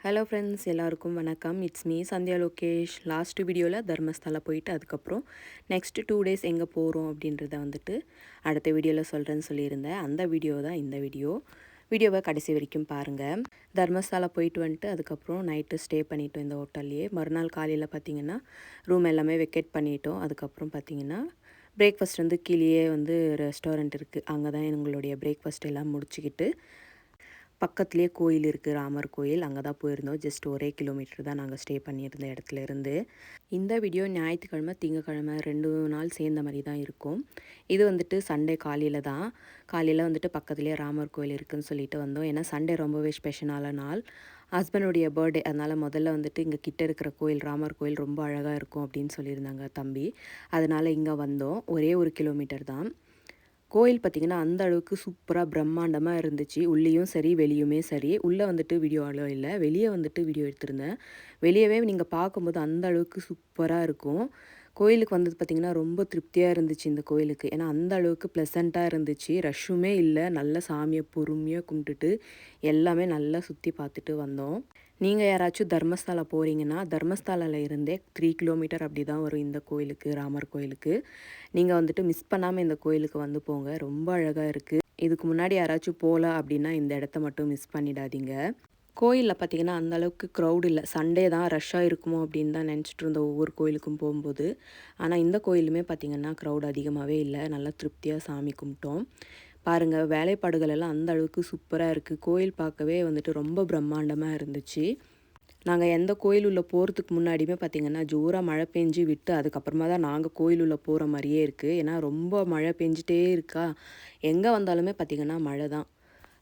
Hello friends, எல்லாருக்கும் வணக்கம். It's me Sandhya Lokesh. Last வீடியோவில் தர்மஸ்தலா போயிட்டு அதுக்கப்புறம் நெக்ஸ்ட் 2 டேஸ் எங்கே போகிறோம் அப்படின்றத வந்துட்டு அடுத்த வீடியோவில் சொல்கிறேன்னு சொல்லியிருந்தேன். அந்த வீடியோ தான் இந்த வீடியோவை கடைசி வரைக்கும் பாருங்கள். தர்மஸ்தலா போயிட்டு வந்துட்டு அதுக்கப்புறம் நைட்டு ஸ்டே பண்ணிட்டோம் இந்த ஹோட்டல்லையே. மறுநாள் காலையில் பார்த்திங்கன்னா ரூம் எல்லாமே வெக்கேட் பண்ணிட்டோம். அதுக்கப்புறம் பார்த்திங்கன்னா பிரேக்ஃபாஸ்ட் வந்து கீழேயே வந்து ரெஸ்டாரண்ட் இருக்குது. அங்கே தான் எங்களுடைய பிரேக்ஃபாஸ்ட் எல்லாம் முடிச்சுக்கிட்டு பக்கத்துலேயே கோயில் இருக்குது, ராமர் கோயில். அங்கே தான் போயிருந்தோம். ஜஸ்ட் ஒரே கிலோமீட்டர் தான் நாங்கள் ஸ்டே பண்ணியிருந்த இடத்துல இருந்து. இந்த வீடியோ ஞாயிற்றுக்கிழமை திங்கக்கிழமை 2 நாள் சேர்ந்த மாதிரி தான் இருக்கும். இது வந்துட்டு சண்டே காலையில் வந்துட்டு பக்கத்துலேயே ராமர் கோயில் இருக்குதுன்னு சொல்லிட்டு வந்தோம். ஏன்னா சண்டே ரொம்பவே ஸ்பெஷலான நாள். ஹஸ்பண்டுடைய பர்த்டே, அதனால் முதல்ல வந்துட்டு இங்கே கிட்ட இருக்கிற கோயில் ராமர் கோயில் ரொம்ப அழகாக இருக்கும் அப்படின்னு சொல்லியிருந்தாங்க தம்பி. அதனால் இங்கே வந்தோம். ஒரே 1 கிலோமீட்டர் தான். கோயில் பார்த்திங்கன்னா அந்த அளவுக்கு சூப்பராக பிரம்மாண்டமாக இருந்துச்சு. உள்ளேயும் சரி வெளியுமே சரி. உள்ளே வந்துட்டு வீடியோ அலோ இல்லை, வெளியே வந்துட்டு வீடியோ எடுத்திருந்தேன். வெளியவே நீங்கள் பார்க்கும்போது அந்த அளவுக்கு சூப்பராக இருக்கும். கோயிலுக்கு வந்தது பார்த்திங்கன்னா ரொம்ப திருப்தியாக இருந்துச்சு இந்த கோயிலுக்கு. ஏன்னா அந்த அளவுக்கு ப்ளசண்ட்டாக இருந்துச்சு. ரஷ்ஷுமே இல்லை. நல்ல சாமியை பொறுமையாக கும்பிட்டுட்டு எல்லாமே நல்லா சுற்றி பார்த்துட்டு வந்தோம். நீங்கள் யாராச்சும் தர்மஸ்தலா போகிறீங்கன்னா தர்மஸ்தலாவில் இருந்தே 3 கிலோமீட்டர் அப்படி தான் வரும் இந்த கோயிலுக்கு, ராமர் கோயிலுக்கு. நீங்கள் வந்துட்டு மிஸ் பண்ணாமல் இந்த கோயிலுக்கு வந்து போங்க. ரொம்ப அழகாக இருக்குது. இதுக்கு முன்னாடி யாராச்சும் போகல அப்படின்னா இந்த இடத்த மட்டும் மிஸ் பண்ணிடாதீங்க. கோயிலில் பார்த்திங்கன்னா அந்தளவுக்கு க்ரௌட் இல்லை. சண்டே தான் ரஷ்ஷாக இருக்குமோ அப்படின்னு தான் நினச்சிட்டு இருந்தோம் ஒவ்வொரு கோயிலுக்கும் போகும்போது. ஆனால் இந்த கோயிலுமே பார்த்திங்கன்னா க்ரௌட் அதிகமாகவே இல்லை. நல்லா திருப்தியாக சாமி கும்பிட்டோம். பாருங்கள், வேலைப்பாடுகள் எல்லாம் அந்த அளவுக்கு சூப்பராக இருக்குது. கோயில் பார்க்கவே வந்துட்டு ரொம்ப பிரம்மாண்டமாக இருந்துச்சு. நாங்கள் எந்த கோயில் உள்ள போகிறதுக்கு முன்னாடியுமே பார்த்திங்கன்னா ஜோராக மழை பெஞ்சு விட்டு அதுக்கப்புறமா தான் நாங்கள் கோயில் உள்ள போகிற மாதிரியே இருக்குது. ஏன்னா ரொம்ப மழை பெஞ்சிட்டே இருக்கா. எங்கே வந்தாலுமே பார்த்திங்கன்னா மழை தான்.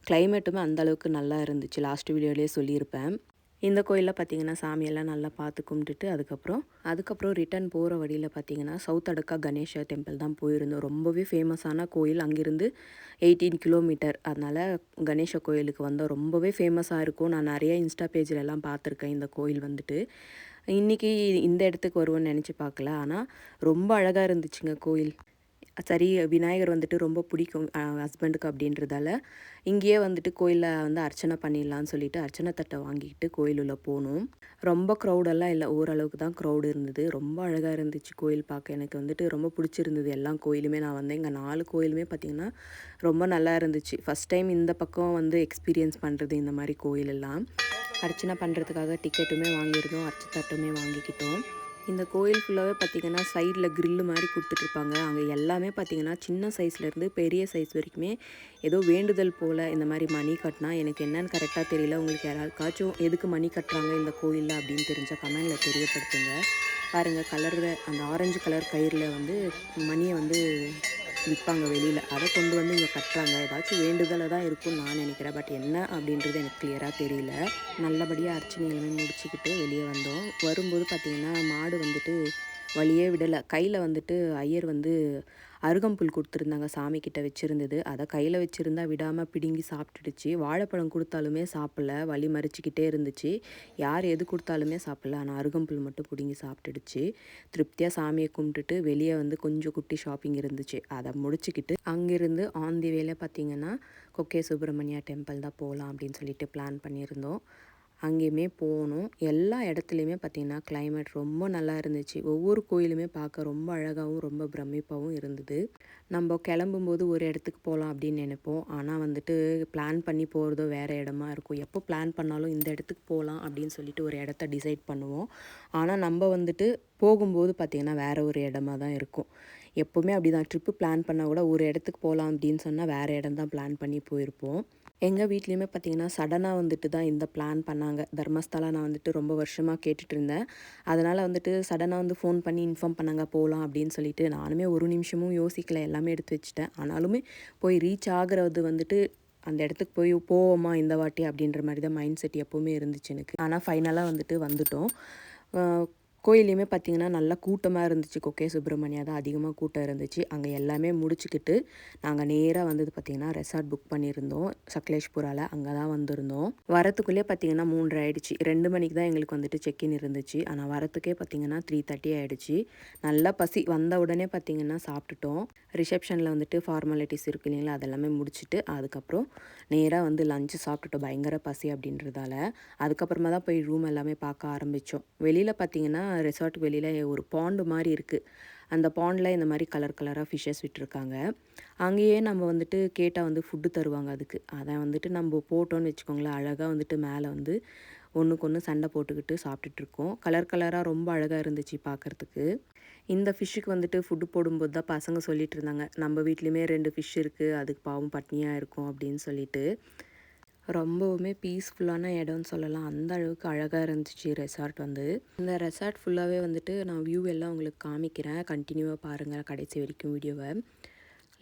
கிளைமேட்டுமே அந்தளவுக்கு நல்லா இருந்துச்சு. லாஸ்ட் வீடியோலேயே சொல்லியிருப்பேன். இந்த கோயிலில் பார்த்திங்கன்னா சாமியெல்லாம் நல்லா பார்த்து கும்பிட்டுட்டு அதுக்கப்புறம் ரிட்டன் போகிற வழியில் பார்த்திங்கன்னா சவுத் அடுக்கா கணேஷா டெம்பிள் தான் போயிருந்தோம். ரொம்பவே ஃபேமஸான கோயில். அங்கேருந்து 18 கிலோமீட்டர். அதனால் கணேஷ கோயிலுக்கு வந்தோம். ரொம்பவே ஃபேமஸாக இருக்கும். நான் நிறைய இன்ஸ்டா பேஜிலெல்லாம் பார்த்துருக்கேன் இந்த கோயில் வந்துட்டு. இன்றைக்கி இந்த இடத்துக்கு வருவோன்னு நினச்சி பார்க்கல. ஆனால் ரொம்ப அழகாக இருந்துச்சுங்க கோயில். சரி, விநாயகர் வந்துட்டு ரொம்ப பிடிக்கும் ஹஸ்பண்டுக்கு அப்படின்றதால இங்கேயே வந்துட்டு கோயிலில் வந்து அர்ச்சனை பண்ணிடலான்னு சொல்லிட்டு அர்ச்சனை தட்டை வாங்கிக்கிட்டு கோயிலுள்ள போனோம். ரொம்ப க்ரௌடெல்லாம் இல்லை, ஓரளவுக்கு தான் க்ரௌடு இருந்தது. ரொம்ப அழகாக இருந்துச்சு கோயில் பார்க்க. எனக்கு வந்துட்டு ரொம்ப பிடிச்சிருந்தது. எல்லா கோயிலுமே நான் வந்தேன். இங்கே 4 கோயிலுமே பார்த்திங்கன்னா ரொம்ப நல்லா இருந்துச்சு. ஃபஸ்ட் டைம் இந்த பக்கம் வந்து எக்ஸ்பீரியன்ஸ் பண்ணுறது இந்த மாதிரி கோயிலெல்லாம். அர்ச்சனை பண்ணுறதுக்காக டிக்கெட்டுமே வாங்கியிருந்தோம், அர்ச்சனை தட்டுமே வாங்கிக்கிட்டோம். இந்த கோயில் ஃபுல்லாகவே பார்த்திங்கன்னா சைடில் க்ரில்லு மாதிரி கொடுத்துட்ருப்பாங்க. அங்கே எல்லாமே பார்த்திங்கன்னா சின்ன சைஸ்லேருந்து பெரிய சைஸ் வரைக்குமே ஏதோ வேண்டுதல் போல் இந்த மாதிரி மணி கட்டினா, எனக்கு என்னென்னு கரெக்டாக தெரியல. உங்களுக்கு யாராச்சும் எதுக்கு மணி கட்டுறாங்க இந்த கோயிலில் அப்படின்னு தெரிஞ்சால் கமெண்டில் தெரியப்படுத்துங்க. பாருங்கள், கலரில் அந்த ஆரஞ்சு கலர் கயிறில் வந்து மணியை வந்து விற்பாங்க வெளியில். அதை கொண்டு வந்து இங்கே கட்டுறாங்க. ஏதாச்சும் வேண்டுதலை தான் இருக்கும்னு நான் நினைக்கிறேன். பட் என்ன அப்படின்றது எனக்கு கிளியராக தெரியல. நல்லபடியாக அர்ச்சனை எல்லாமே முடிச்சுக்கிட்டு வெளியே வந்தோம். வரும்போது பார்த்திங்கன்னா மாடு வந்துட்டு வழியே விடலை. கையில் வந்துட்டு ஐயர் வந்து அருகம்புல் கொடுத்துருந்தாங்க, சாமிக்கிட்ட வச்சுருந்தது. அதை கையில் வச்சுருந்தா விடாமல் பிடுங்கி சாப்பிட்டுடுச்சு. வாழைப்பழம் கொடுத்தாலுமே சாப்பிடல, வழி மறிச்சிக்கிட்டே இருந்துச்சு. யார் எது கொடுத்தாலுமே சாப்பிடல. ஆனால் அருகம்புல் மட்டும் பிடுங்கி சாப்பிட்டுடுச்சு. திருப்தியாக சாமியை கும்பிட்டுட்டு வெளியே வந்து கொஞ்சம் குட்டி ஷாப்பிங் இருந்துச்சு, அதை முடிச்சுக்கிட்டு அங்கேருந்து ஆன் தி வேல பார்த்திங்கன்னா கொக்கே சுப்பிரமணியா டெம்பிள் தான் போகலாம் அப்படின்னு சொல்லிட்டு பிளான் பண்ணியிருந்தோம். அங்கேயுமே போகணும். எல்லா இடத்துலையுமே பார்த்திங்கன்னா கிளைமேட் ரொம்ப நல்லா இருந்துச்சு. ஒவ்வொரு கோயிலுமே பார்க்க ரொம்ப அழகாகவும் ரொம்ப பிரமிப்பாகவும் இருந்தது. நம்ம கிளம்பும்போது ஒரு இடத்துக்கு போகலாம் அப்படின்னு நினைப்போம். ஆனால் வந்துட்டு பிளான் பண்ணி போகிறதோ வேறு இடமா இருக்கும். எப்போ பிளான் பண்ணாலும் இந்த இடத்துக்கு போகலாம் அப்படின்னு சொல்லிட்டு ஒரு இடத்த டிசைட் பண்ணுவோம். ஆனால் நம்ம வந்துட்டு போகும்போது பார்த்திங்கன்னா வேறு ஒரு இடமா தான் இருக்கும். எப்போவுமே அப்படி தான். ட்ரிப்பு பிளான் பண்ணால் கூட ஒரு இடத்துக்கு போகலாம் அப்படின்னு சொன்னால் வேறு இடம் தான் பிளான் பண்ணி போயிருப்போம். எங்கள் வீட்லேயுமே பார்த்திங்கன்னா சடனாக வந்துட்டு தான் இந்த பிளான் பண்ணாங்க. தர்மஸ்தலா நான் வந்துட்டு ரொம்ப வருஷமாக கேட்டுட்டு இருந்தேன். அதனால் வந்துட்டு சடனாக வந்து ஃபோன் பண்ணி இன்ஃபார்ம் பண்ணாங்க போகலாம் அப்படின்னு சொல்லிட்டு. நானுமே ஒரு நிமிஷமும் யோசிக்கல, எல்லாமே எடுத்து வச்சுட்டேன். ஆனாலுமே போய் ரீச் ஆகிறது வந்துட்டு அந்த இடத்துக்கு போய் போவோமா இந்த வாட்டி அப்படின்ற மாதிரி தான் மைண்ட் செட் எப்போவுமே இருந்துச்சு எனக்கு. ஆனால் ஃபைனலாக வந்துட்டு வந்துட்டோம். கோயிலையுமே பார்த்திங்கன்னா நல்லா கூட்டமாக இருந்துச்சு. கொக்கே சுப்ரமணியா தான் அதிகமாக கூட்டம் இருந்துச்சு. அங்கே எல்லாமே முடிச்சுக்கிட்டு நாங்கள் நேராக வந்தது பார்த்திங்கன்னா ரெசார்ட் புக் பண்ணியிருந்தோம் சக்லேஷ்புராவில். அங்கே தான் வந்திருந்தோம். வரத்துக்குள்ளே பார்த்திங்கன்னா 3:30 ஆகிடுச்சு. 2 மணிக்கு தான் எங்களுக்கு வந்துட்டு செக்இன் இருந்துச்சு. ஆனால் வரத்துக்கே பார்த்திங்கன்னா 3:30 ஆகிடுச்சு. நல்லா பசி வந்த உடனே பார்த்திங்கன்னா சாப்பிட்டுட்டோம். ரிசப்ஷனில் வந்துட்டு ஃபார்மாலிட்டிஸ் இருக்கு இல்லைங்களா, அதெல்லாமே முடிச்சுட்டு அதுக்கப்புறம் நேராக வந்து லஞ்சு சாப்பிட்டுட்டோம். பயங்கர பசி அப்படின்றதால. அதுக்கப்புறமா தான் போய் ரூம் எல்லாமே பார்க்க ஆரம்பித்தோம். வெளியில் பார்த்திங்கன்னா ரெசார்ட் வெளியில் ஒரு பாண்டு மாதிரி இருக்குது. அந்த பாண்டில் இந்த மாதிரி கலர் கலராக ஃபிஷ்ஷஸ் விட்டுருக்காங்க. அங்கேயே நம்ம வந்துட்டு கேட்டால் வந்து ஃபுட்டு தருவாங்க அதுக்கு. அதை வந்துட்டு நம்ம போட்டோன்னு வச்சுக்கோங்களேன், அழகாக வந்துட்டு மேலே வந்து ஒன்றுக்கு ஒன்று சண்டை போட்டுக்கிட்டு சாப்பிட்டுட்ருக்கோம். கலர் கலராக ரொம்ப அழகாக இருந்துச்சு பார்க்குறதுக்கு. இந்த ஃபிஷ்ஷுக்கு வந்துட்டு ஃபுட்டு போடும்போது தான் பசங்க சொல்லிட்டு இருந்தாங்க, நம்ம வீட்லேயுமே 2 ஃபிஷ் இருக்குது, அதுக்கு பாவம் பட்னியாக இருக்கும் அப்படின்னு சொல்லிட்டு. ரொம்பவுமே பீஸ்ஃபுல்லான இடம்னு சொல்லலாம். அந்த அளவுக்கு அழகாக இருந்துச்சு ரெசார்ட் வந்து. இந்த ரெசார்ட் ஃபுல்லாகவே வந்துட்டு நான் வியூ எல்லாம் உங்களுக்கு காமிக்கிறேன். கண்டினியூவாக பாருங்கள் கடைசி வரைக்கும் வீடியோவை.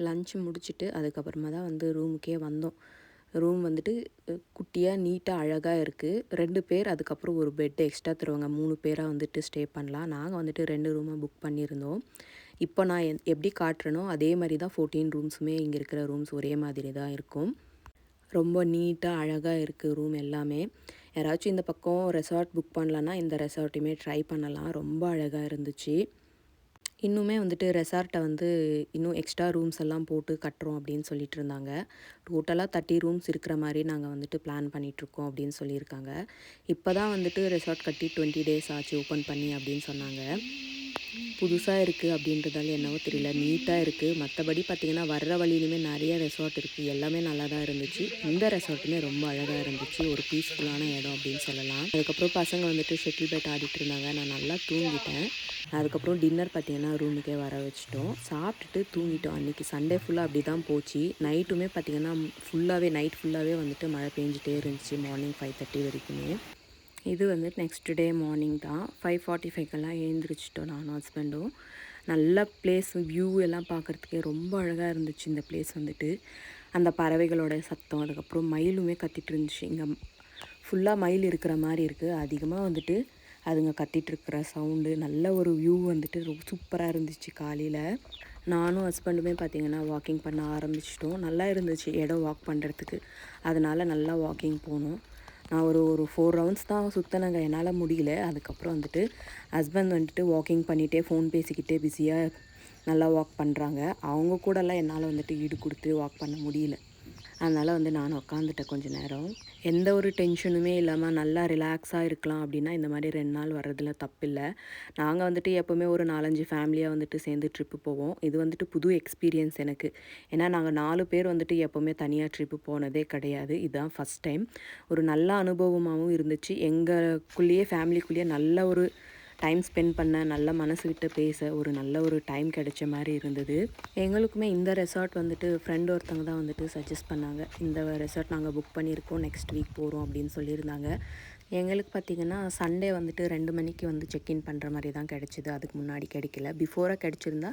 லன்ச் முடிச்சுட்டு அதுக்கப்புறமா தான் வந்து ரூமுக்கே வந்தோம். ரூம் வந்துட்டு குட்டியாக நீட்டாக அழகாக இருக்குது. 2 பேர் அதுக்கப்புறம் ஒரு பெட் எக்ஸ்ட்ரா தருவாங்க. 3 பேராக வந்துட்டு ஸ்டே பண்ணலாம். நாங்கள் வந்துட்டு 2 ரூமாக புக் பண்ணியிருந்தோம். இப்போ நான் எப்படி காட்டுறேனோ அதே மாதிரி தான் 14 ரூம்ஸுமே இங்கே இருக்கிற ரூம்ஸ் ஒரே மாதிரி தான் இருக்கும். ரொம்ப நீட்டாக அழகாக இருக்குது ரூம் எல்லாமே. யாராச்சும் இந்த பக்கம் ரெசார்ட் புக் பண்ணலன்னா இந்த ரெசார்ட்டையுமே ட்ரை பண்ணலாம். ரொம்ப அழகாக இருந்துச்சு. இன்னுமே வந்துட்டு ரெசார்ட்டை வந்து இன்னும் எக்ஸ்ட்ரா ரூம்ஸ் எல்லாம் போட்டு கட்டுறோம் அப்படின்னு சொல்லிட்டு இருந்தாங்க. டோட்டலாக 30 ரூம்ஸ் இருக்கிற மாதிரி நாங்கள் வந்துட்டு பிளான் பண்ணிகிட்ருக்கோம் அப்படின்னு சொல்லியிருக்காங்க. இப்போ தான் வந்துட்டு ரெசார்ட் கட்டி 20 டேஸ் ஆச்சு ஓப்பன் பண்ணி அப்படின்னு சொன்னாங்க. புதுசாக இருக்குது அப்படின்றதால என்னவோ தெரியல, நீட்டாக இருக்குது. மற்றபடி பார்த்திங்கன்னா வர்ற வழியிலுமே நிறைய ரெசார்ட் இருக்குது. எல்லாமே நல்லா தான் இருந்துச்சு. இந்த ரெசார்ட்டுமே ரொம்ப அழகாக இருந்துச்சு. ஒரு பீஸ்ஃபுல்லான இடம் அப்படின்னு சொல்லலாம். அதுக்கப்புறம் பசங்க வந்துட்டு ஷட்டில் பேட் ஆடிட்டு இருந்தாங்க. நான் நல்லா தூங்கிட்டேன். அதுக்கப்புறம் டின்னர் பார்த்திங்கன்னா ரூமுக்கே வர வச்சுட்டோம். சாப்பிட்டுட்டு தூங்கிட்டோம். அன்றைக்கி சண்டே ஃபுல்லாக அப்படி தான் போச்சு. நைட்டுமே பார்த்திங்கன்னா நைட் ஃபுல்லாகவே வந்துட்டு மழை பெஞ்சிட்டே இருந்துச்சு. மார்னிங் 5:30 வரைக்குமே. இது வந்து நெக்ஸ்ட் டே மார்னிங் தான் 5:45க்கெல்லாம் எழுந்திரிச்சிட்டோம் நானும் ஹஸ்பண்டும். நல்ல பிளேஸ், வியூ எல்லாம் பார்க்குறதுக்கே ரொம்ப அழகாக இருந்துச்சு இந்த பிளேஸ் வந்துட்டு. அந்த பறவைகளோட சத்தம், அதுக்கப்புறம் மயிலுமே கத்திட்டு இருந்துச்சு. இங்கே ஃபுல்லாக மயில் இருக்கிற மாதிரி இருக்குது. அதிகமாக வந்துட்டு அதுங்க கத்திகிட்ருக்கிற சவுண்டு, நல்ல ஒரு வியூ வந்துட்டு ரொம்ப சூப்பராக இருந்துச்சு. காலையில் நானும் ஹஸ்பண்டுமே பார்த்திங்கன்னா வாக்கிங் பண்ண ஆரம்பிச்சிட்டோம். நல்லா இருந்துச்சு இடம் வாக் பண்ணுறதுக்கு. அதனால் நல்லா வாக்கிங் போனோம். நான் ஒரு 4 ரவுண்ட்ஸ் தான் சுற்றினேங்க, என்னால் முடியல. அதுக்கப்புறம் வந்துட்டு ஹஸ்பண்ட் வந்துட்டு வாக்கிங் பண்ணிகிட்டே ஃபோன் பேசிக்கிட்டே பிஸியாக நல்லா வாக் பண்ணுறாங்க. அவங்க கூடலாம் என்னால் வந்துட்டு ஈடு கொடுத்து வாக் பண்ண முடியல. அதனால் வந்து நான் உட்காந்துட்டேன் கொஞ்சம் நேரம். எந்த ஒரு டென்ஷனுமே இல்லாமல் நல்லா ரிலாக்ஸாக இருக்கலாம் அப்படின்னா இந்த மாதிரி 2 நாள் வர்றதில் தப்பில்லை. நாங்கள் வந்துட்டு எப்போவுமே ஒரு 4-5 ஃபேமிலியாக வந்துட்டு சேர்ந்து ட்ரிப்பு போவோம். இது வந்துட்டு புது எக்ஸ்பீரியன்ஸ் எனக்கு. ஏன்னா நாங்கள் 4 பேர் வந்துட்டு எப்போவுமே தனியாக ட்ரிப்பு போனதே கிடையாது. இதுதான் ஃபஸ்ட் டைம். ஒரு நல்ல அனுபவமாகவும் இருந்துச்சு. எங்களுக்குள்ளேயே ஃபேமிலிக்குள்ளேயே நல்ல ஒரு டைம் ஸ்பெண்ட் பண்ண, நல்ல மனசு விட்டு பேச ஒரு நல்ல ஒரு டைம் கிடைச்ச மாதிரி இருந்தது. எங்களுக்குமே இந்த ரெசார்ட் வந்துட்டு ஃப்ரெண்ட் ஒருத்தவங்க தான் வந்துட்டு சஜஸ்ட் பண்ணாங்க. இந்த ரெசார்ட் நாங்கள் புக் பண்ணியிருக்கோம், நெக்ஸ்ட் வீக் போகிறோம் அப்படின்னு சொல்லியிருந்தாங்க. எங்களுக்கு பார்த்திங்கன்னா சண்டே வந்துட்டு 2 மணிக்கு வந்து செக்இன் பண்ணுற மாதிரி தான் கிடச்சிது. அதுக்கு முன்னாடி கிடைக்கல. பிஃபோராக கிடச்சிருந்தா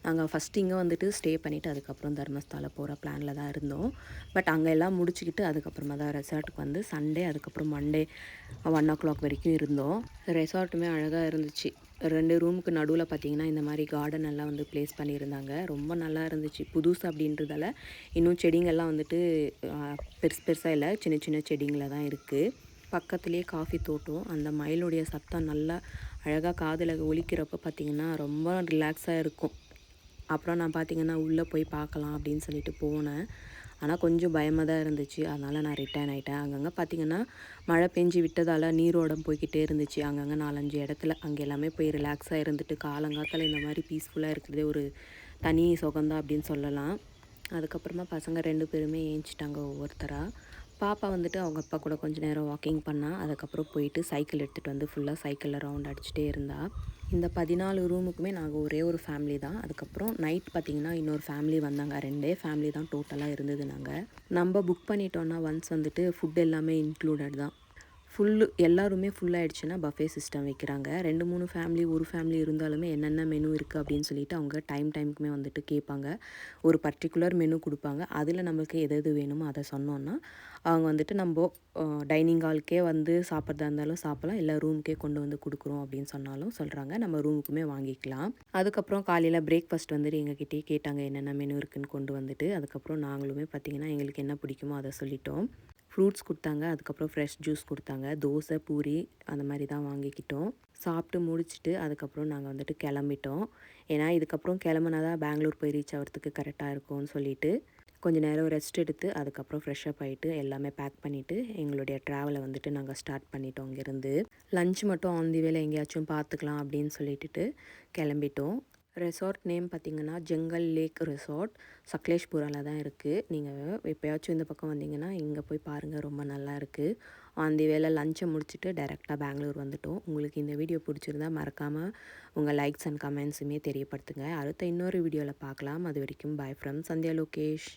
நாங்கள் ஃபஸ்ட்டு இங்கே வந்துட்டு ஸ்டே பண்ணிவிட்டு அதுக்கப்புறம் தர்மஸ்தால போகிற பிளானில் தான் இருந்தோம். பட் அங்கே எல்லாம் முடிச்சுக்கிட்டு அதுக்கப்புறமா தான் ரெசார்ட்டுக்கு வந்து சண்டே அதுக்கப்புறம் மண்டே 1 o'clock வரைக்கும் இருந்தோம். ரெசார்ட்டுமே அழகாக இருந்துச்சு. 2 ரூமுக்கு நடுவில் பார்த்திங்கன்னா இந்த மாதிரி கார்டன் எல்லாம் வந்து ப்ளேஸ் பண்ணியிருந்தாங்க. ரொம்ப நல்லா இருந்துச்சு. புதுசு அப்படின்றதால இன்னும் செடிங்கள்லாம் வந்துட்டு பெருசு பெருசாக இல்லை, சின்ன சின்ன செடிங்களில் தான் இருக்குது. பக்கத்துலேயே காஃபி தோட்டம். அந்த மயிலுடைய சத்தம் நல்லா அழகாக காதில் ஒலிக்கிறப்ப பார்த்திங்கன்னா ரொம்ப ரிலாக்ஸாக இருக்கும். அப்புறம் நான் பார்த்திங்கன்னா உள்ளே போய் பார்க்கலாம் அப்படின்னு சொல்லிட்டு போனேன். ஆனால் கொஞ்சம் பயமாக தான் இருந்துச்சு. அதனால் நான் ரிட்டர்ன் ஆகிட்டேன். அங்கங்கே பார்த்திங்கன்னா மழை பெஞ்சு விட்டதால் நீரோடம் போய்கிட்டே இருந்துச்சு. அங்கங்கே 4-5 இடத்துல அங்கே எல்லாமே போய் ரிலாக்ஸாக இருந்துட்டு காலங்காத்தால் இந்த மாதிரி பீஸ்ஃபுல்லாக இருக்கிறதே ஒரு தனி சுகந்தான் அப்படின்னு சொல்லலாம். அதுக்கப்புறமா பசங்க 2 பேருமே ஏஞ்சிட்டாங்க ஒவ்வொருத்தராக. பாப்பா வந்துட்டு அவங்க அப்பா கூட கொஞ்சம் நேரம் வாக்கிங் பண்ணால். அதுக்கப்புறம் போயிட்டு சைக்கிள் எடுத்துகிட்டு வந்து ஃபுல்லாக சைக்கிளில் ரவுண்ட் அடிச்சுட்டே இருந்தால். இந்த 14 ரூமுக்குமே நாங்கள் ஒரே ஒரு ஃபேமிலி தான். அதுக்கப்புறம் நைட் பார்த்திங்கன்னா இன்னொரு ஃபேமிலி வந்தாங்க. 2 ஃபேமிலி தான் டோட்டலாக இருந்தது. நம்ம புக் பண்ணிட்டோன்னா ஒன்ஸ் வந்துட்டு ஃபுட் எல்லாமே இன்க்ளூடட் தான். எல்லாருமே ஃபுல்லாகிடுச்சுன்னா பஃபே சிஸ்டம் வைக்கிறாங்க. 2, 3 ஃபேமிலி, ஒரு ஃபேமிலி இருந்தாலுமே என்னென்ன மெனு இருக்குது அப்படின்னு சொல்லிட்டு அவங்க டைமுக்குமே வந்துட்டு கேட்பாங்க. ஒரு பர்ட்டிகுலர் மெனு கொடுப்பாங்க. அதில் நம்மளுக்கு எது எது வேணுமோ அதை சொன்னோன்னா அவங்க வந்துட்டு நம்ம டைனிங் ஹாலுக்கே வந்து சாப்பிட்றதா இருந்தாலும் சாப்பிட்லாம், இல்லை ரூமுக்கே கொண்டு வந்து கொடுக்குறோம் அப்படின்னு சொன்னாலும் சொல்கிறாங்க. நம்ம ரூமுக்குமே வாங்கிக்கலாம். அதுக்கப்புறம் காலையில் பிரேக்ஃபாஸ்ட் வந்துட்டு எங்ககிட்டயே கேட்டாங்க என்னென்ன மெனு இருக்குதுன்னு கொண்டு வந்துட்டு. அதுக்கப்புறம் நாங்களுமே பார்த்திங்கன்னா எங்களுக்கு என்ன பிடிக்குமோ அதை சொல்லிட்டோம். ஃப்ரூட்ஸ் கொடுத்தாங்க. அதுக்கப்புறம் ஃப்ரெஷ் ஜூஸ் கொடுத்தாங்க. தோசை, பூரி அந்த மாதிரி தான் வாங்கிக்கிட்டோம். சாப்பிட்டு முடிச்சுட்டு அதுக்கப்புறம் நாங்கள் வந்துட்டு கிளம்பிட்டோம். ஏன்னா இதுக்கப்புறம் கிளம்புனா தான் பெங்களூர் போய் ரீச் ஆகிறதுக்கு கரெக்டாக இருக்கும்னு சொல்லிட்டு கொஞ்சம் நேரம் ரெஸ்ட் எடுத்து அதுக்கப்புறம் ஃப்ரெஷ்அப் ஆகிட்டு எல்லாமே பேக் பண்ணிவிட்டு எங்களுடைய ட்ராவலை வந்துட்டு நாங்கள் ஸ்டார்ட் பண்ணிட்டோம். அங்கேருந்து லஞ்ச் மட்டும் ஆன் தி வேலை எங்கேயாச்சும் பார்த்துக்கலாம் அப்படின்னு சொல்லிட்டு கிளம்பிட்டோம். ரெசார்ட் நேம் பார்த்திங்கன்னா ஜங்கல் லேக் ரெசார்ட், சக்லேஷ்புராவில் தான் இருக்குது. நீங்கள் எப்போயாச்சும் இந்த பக்கம் வந்தீங்கன்னா இங்கே போய் பாருங்கள், ரொம்ப நல்லா இருக்குது. ஆன் தி வேலை லஞ்சை முடிச்சுட்டு டைரெக்டாக பெங்களூர் வந்துட்டோம். உங்களுக்கு இந்த வீடியோ பிடிச்சிருந்தா மறக்காமல் உங்கள் லைக்ஸ் அண்ட் கமெண்ட்ஸுமே தெரியப்படுத்துங்க. அடுத்த இன்னொரு வீடியோவில் பார்க்கலாம். அது வரைக்கும் பாய் ஃப்ரம் சந்தியா லோகேஷ்.